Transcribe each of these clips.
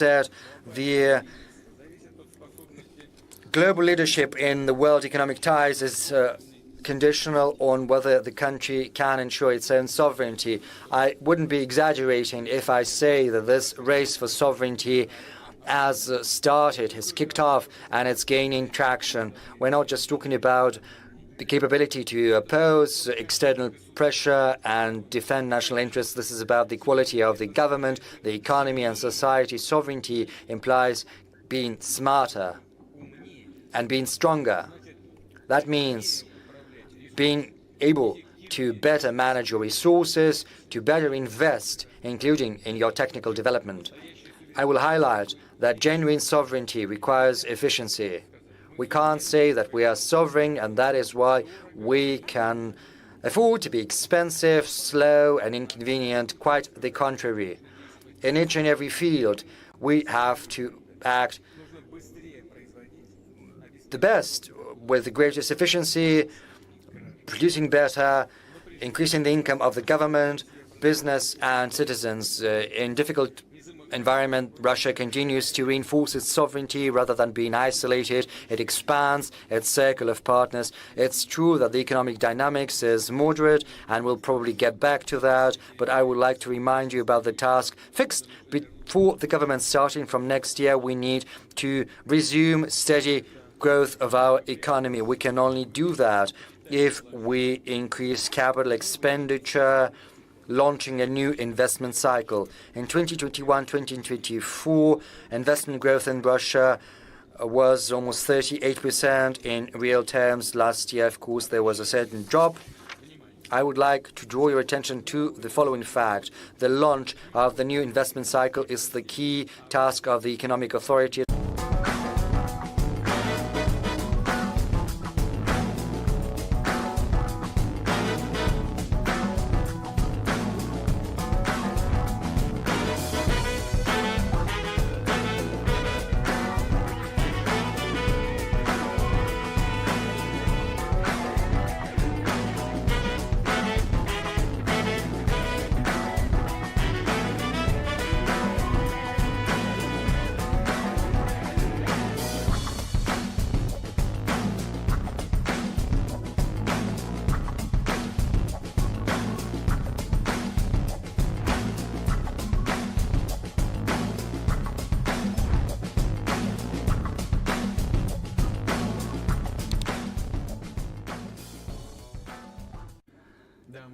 said, the global leadership in the world economic ties is conditional on whether the country can ensure its own sovereignty. I wouldn't be exaggerating if I say that this race for sovereignty has started, has kicked off, and it's gaining traction. We're not just talking about the capability to oppose external pressure and defend national interests. This is about the quality of the government, the economy, and society. Sovereignty implies being smarter and being stronger. That means being able to better manage your resources, to better invest, including in your technical development. I will highlight that genuine sovereignty requires efficiency. We can't say that we are sovereign, and that is why we can afford to be expensive, slow, and inconvenient. Quite the contrary. In each and every field, we have to act the best, with the greatest efficiency, producing better, increasing the income of the government, business, and citizens. In difficult environment, Russia continues to reinforce its sovereignty rather than being isolated. It expands its circle of partners. It's true that the economic dynamics is moderate, and we'll probably get back to that, but I would like to remind you about the task fixed before the government starting from next year. We need to resume steady growth of our economy. We can only do that if we increase capital expenditure, launching a new investment cycle. In 2021-2024, investment growth in Russia was almost 38% in real terms. Last year, of course, there was a certain drop. I would like to draw your attention to the following fact. The launch of the new investment cycle is the key task of the economic authority.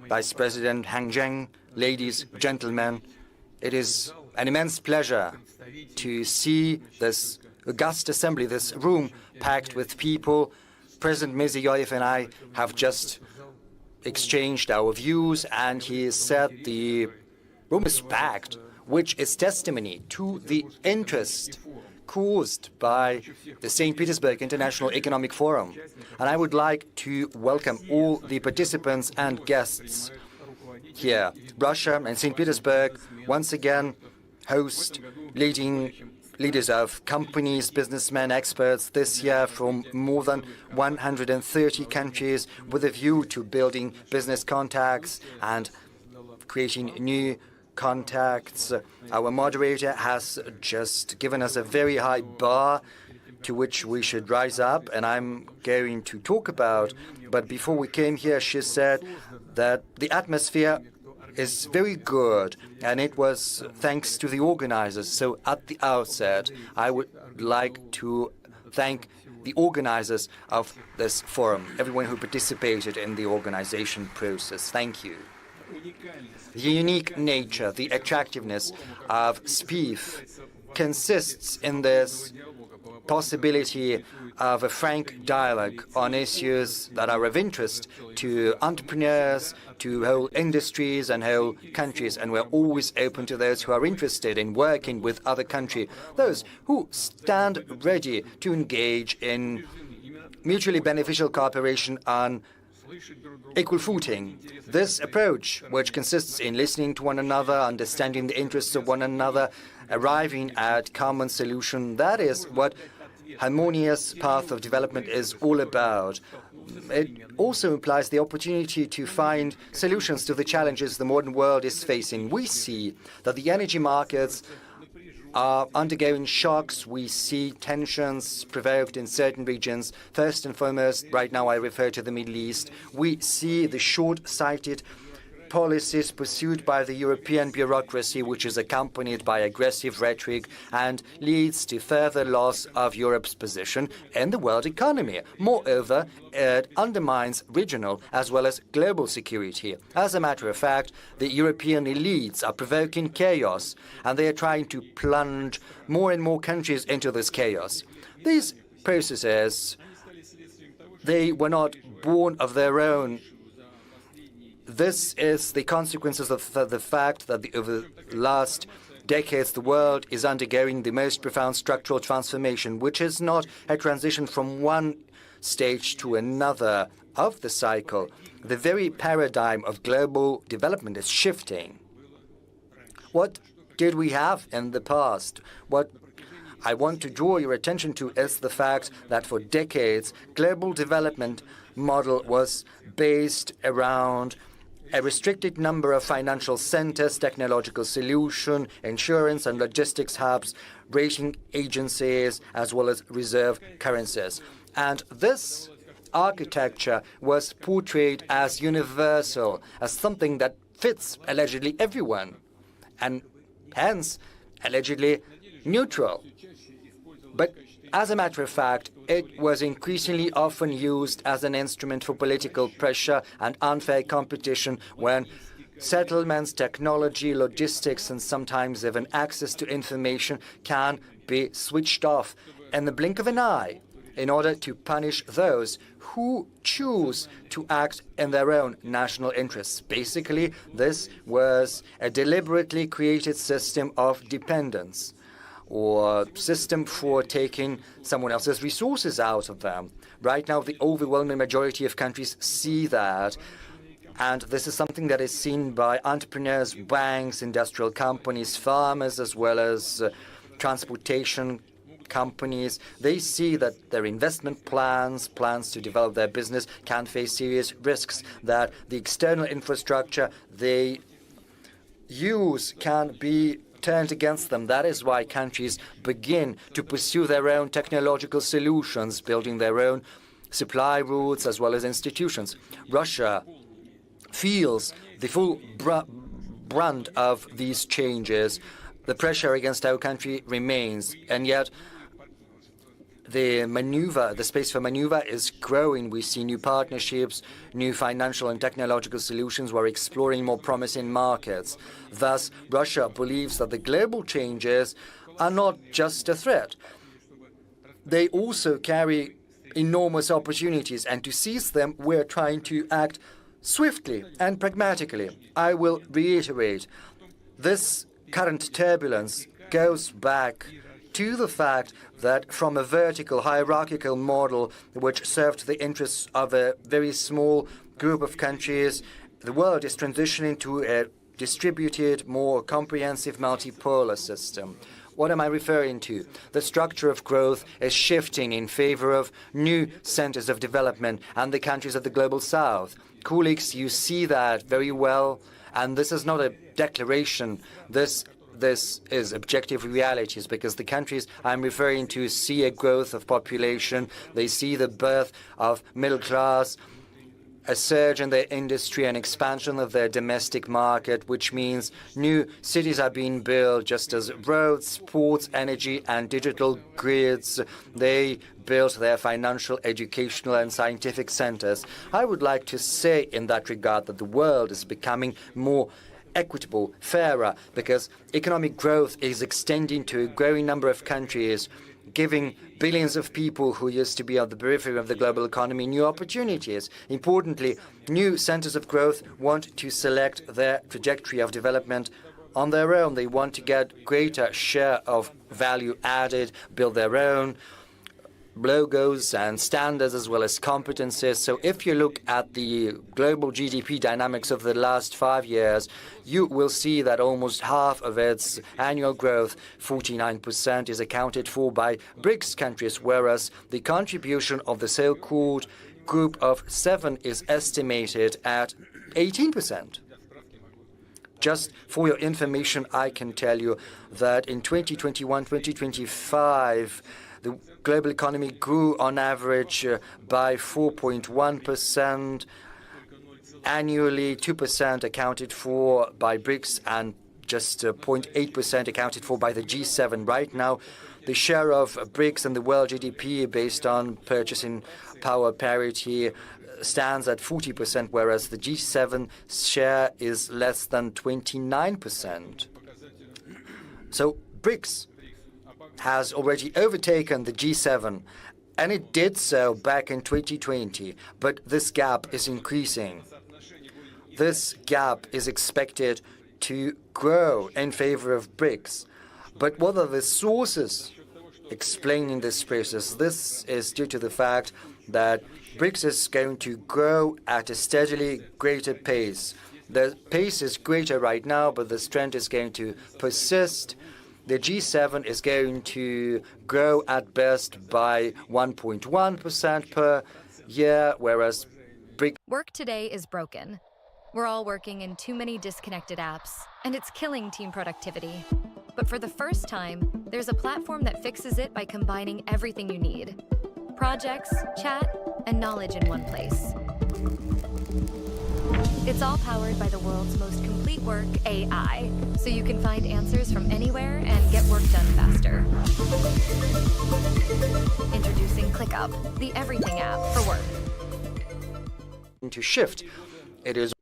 Vice President Han Zheng, ladies, gentlemen, it is an immense pleasure to see this august assembly, this room packed with people. President Medvedev and I have just exchanged our views, and he said the room is packed, which is testimony to the interest caused by the St. Petersburg International Economic Forum. And I would like to welcome all the participants and guests here. Russia and St. Petersburg once again host leaders of companies, businessmen, experts this year from more than 130 countries, with a view to building business contacts and creating new contacts. Our moderator has just given us a very high bar to which we should rise up, and I'm going to talk about. But before we came here, she said that the atmosphere is very good, and it was thanks to the organizers. So at the outset, I would like to thank the organizers of this forum, everyone who participated in the organization process. Thank you. The unique nature, the attractiveness of SPIEF consists in this possibility of a frank dialogue on issues that are of interest to entrepreneurs, to whole industries and whole countries, and we're always open to those who are interested in working with other countries, those who stand ready to engage in mutually beneficial cooperation on equal footing. This approach, which consists in listening to one another, understanding the interests of one another, arriving at common solution, that is what harmonious path of development is all about. It also implies the opportunity to find solutions to the challenges the modern world is facing. We see that the energy markets are undergoing shocks. We see tensions provoked in certain regions. First and foremost, right now I refer to the Middle East. We see the short-sighted policies pursued by the European bureaucracy, which is accompanied by aggressive rhetoric and leads to further loss of Europe's position in the world economy. Moreover, it undermines regional as well as global security. As a matter of fact, the European elites are provoking chaos, and they are trying to plunge more and more countries into this chaos. These processes, they were not born of their own. This is the consequences of the fact that over the last decades the world is undergoing the most profound structural transformation, which is not a transition from one stage to another of the cycle. The very paradigm of global development is shifting. What did we have in the past? What I want to draw your attention to is the fact that for decades global development model was based around a restricted number of financial centers, technological solution, insurance and logistics hubs, rating agencies, as well as reserve currencies. And this architecture was portrayed as universal, as something that fits allegedly everyone, and hence allegedly neutral. But as a matter of fact, it was increasingly often used as an instrument for political pressure and unfair competition when settlements, technology, logistics, and sometimes even access to information can be switched off in the blink of an eye in order to punish those who choose to act in their own national interests. Basically, this was a deliberately created system of dependence, or system for taking someone else's resources out of them. Right now, the overwhelming majority of countries see that, and this is something that is seen by entrepreneurs, banks, industrial companies, farmers, as well as transportation companies. They see that their investment plans to develop their business can face serious risks, that the external infrastructure they use can be turned against them. That is why countries begin to pursue their own technological solutions, building their own supply routes as well as institutions. Russia feels the full brunt of these changes. The pressure against our country remains, and yet the space for maneuver is growing. We see new partnerships, new financial and technological solutions. We're exploring more promising markets. Thus, Russia believes that the global changes are not just a threat. They also carry enormous opportunities, and to seize them, we're trying to act swiftly and pragmatically. I will reiterate, this current turbulence goes back to the fact that from a vertical hierarchical model which served the interests of a very small group of countries, the world is transitioning to a distributed, more comprehensive multipolar system. What am I referring to? The structure of growth is shifting in favor of new centers of development and the countries of the global south. Colleagues, you see that very well, and this is not a declaration. This is objective realities, because the countries I'm referring to see a growth of population, they see the birth of middle class, a surge in their industry, an expansion of their domestic market, which means new cities are being built, just as roads, ports, energy, and digital grids, they built their financial, educational, and scientific centers. I would like to say in that regard that the world is becoming more equitable, fairer, because economic growth is extending to a growing number of countries, giving billions of people who used to be on the periphery of the global economy new opportunities. Importantly, new centers of growth want to select their trajectory of development on their own. They want to get greater share of value added, build their own logos and standards as well as competences. So if you look at the global GDP dynamics of the last 5 years, you will see that almost half of its annual growth, 49%, is accounted for by BRICS countries, whereas the contribution of the so-called Group of 7 is estimated at 18%. Just for your information, I can tell you that in 2021-2025, the global economy grew on average by 4.1%. Annually, 2% accounted for by BRICS and just 0.8% accounted for by the G7. Right now, the share of BRICS in the world GDP based on purchasing power parity stands at 40%, whereas the G7 share is less than 29%. So BRICS has already overtaken the G7, and it did so back in 2020, but this gap is increasing. This gap is expected to grow in favor of BRICS. But what are the sources explaining this process? This is due to the fact that BRICS is going to grow at a steadily greater pace. The pace is greater right now, but this trend is going to persist. The G7 is going to grow at best by 1.1% per year, whereas BRICS... Work today is broken. We're all working in too many disconnected apps, and it's killing team productivity. But for the first time, there's a platform that fixes it by combining everything you need. Projects, chat, and knowledge in one place. It's all powered by the world's most complete work, AI, so you can find answers from anywhere and get work done faster. Introducing ClickUp, the everything app for work. To shift, it is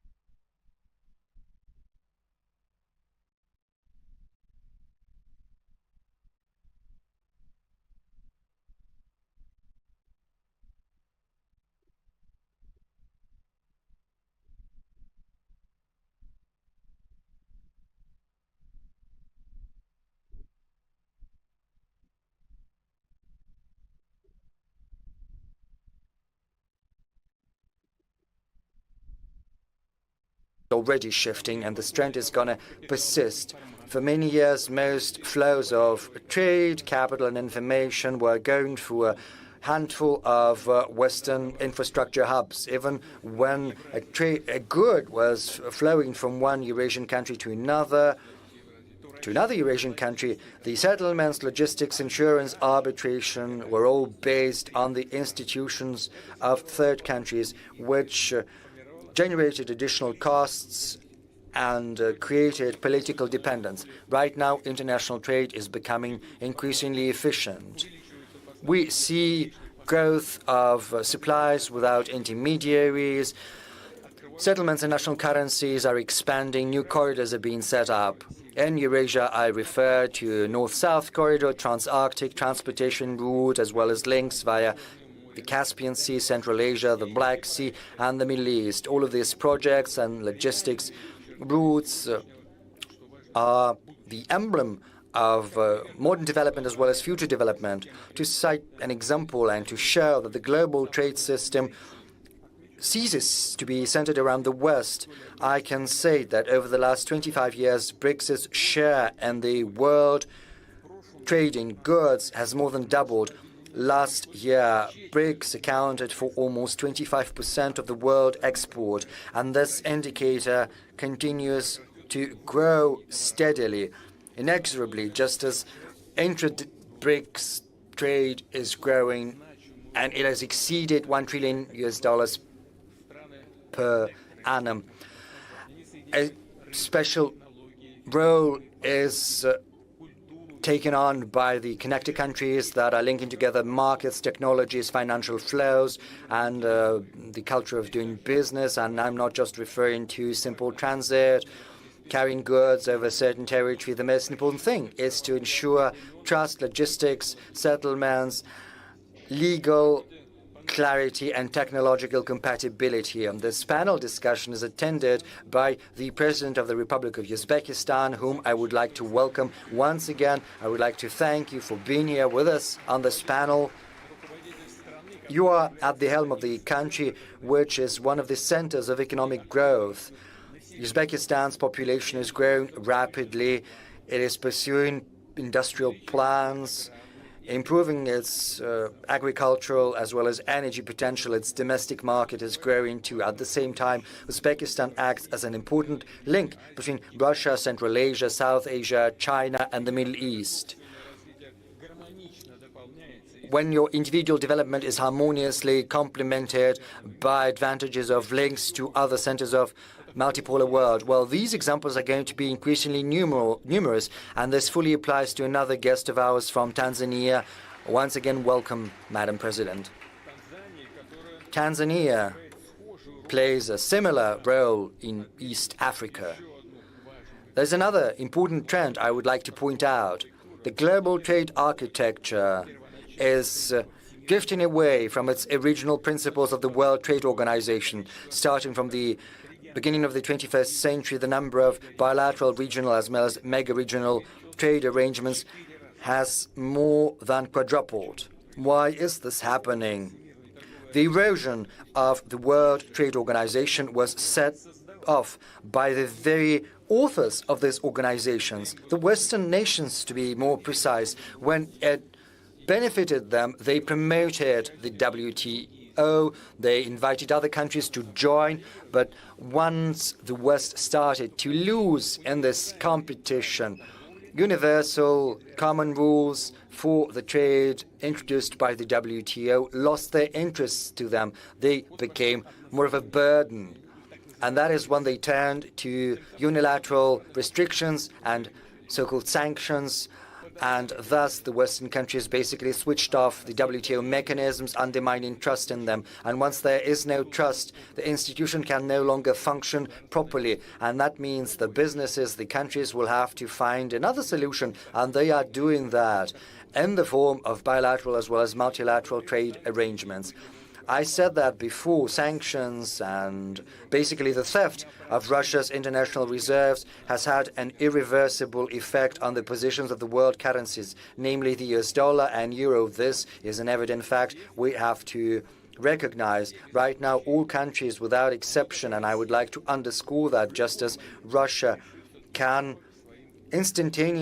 already shifting, and this trend is going to persist. For many years, most flows of trade, capital, and information were going through a handful of Western infrastructure hubs. Even when a good was flowing from one Eurasian country to another Eurasian country, the settlements, logistics, insurance, arbitration were all based on the institutions of third countries, which generated additional costs and created political dependence. Right now, international trade is becoming increasingly efficient. We see growth of supplies without intermediaries. Settlements in national currencies are expanding. New corridors are being set up. In Eurasia, I refer to North-South corridor, Trans-Arctic transportation route, as well as links via the Caspian Sea, Central Asia, the Black Sea, and the Middle East. All of these projects and logistics routes are the emblem of modern development as well as future development. To cite an example and to show that the global trade system ceases to be centered around the West, I can say that over the last 25 years, BRICS' share in the world trade in goods has more than doubled. Last year, BRICS accounted for almost 25% of the world export, and this indicator continues to grow steadily, inexorably, just as intra-BRICS trade is growing, and it has exceeded $1 trillion per annum. A special role is taken on by the connected countries that are linking together markets, technologies, financial flows, and the culture of doing business. And I'm not just referring to simple transit, carrying goods over a certain territory. The most important thing is to ensure trust, logistics, settlements, legal clarity, and technological compatibility. And this panel discussion is attended by the President of the Republic of Uzbekistan, whom I would like to welcome once again. I would like to thank you for being here with us on this panel. You are at the helm of the country, which is one of the centers of economic growth. Uzbekistan's population is growing rapidly. It is pursuing industrial plans. improving its agricultural as well as energy potential. Its domestic market is growing too. At the same time, Uzbekistan acts as an important link between Russia, Central Asia, South Asia, China, and the Middle East. When your individual development is harmoniously complemented by advantages of links to other centers of multipolar world, well, these examples are going to be increasingly numerous, and this fully applies to another guest of ours from Tanzania. Once again, welcome, Madam President. Tanzania plays a similar role in East Africa. There's another important trend I would like to point out. The global trade architecture is drifting away from its original principles of the World Trade Organization. Starting from the beginning of the 21st century, the number of bilateral, regional, as well as mega-regional trade arrangements has more than quadrupled. Why is this happening? The erosion of the World Trade Organization was set off by the very authors of these organizations, the Western nations to be more precise. When it benefited them, they promoted the WTO, they invited other countries to join, but once the West started to lose in this competition, universal common rules for the trade introduced by the WTO lost their interests to them. They became more of a burden. And that is when they turned to unilateral restrictions and so-called sanctions, and thus the Western countries basically switched off the WTO mechanisms, undermining trust in them. And once there is no trust, the institution can no longer function properly. And that means the businesses, the countries will have to find another solution, and they are doing that in the form of bilateral as well as multilateral trade arrangements. I said that before, sanctions and basically the theft of Russia's international reserves has had an irreversible effect on the positions of the world currencies, namely the US dollar and euro. This is an evident fact we have to recognize. Right now, all countries without exception, and I would like to underscore that, just as Russia can instantaneously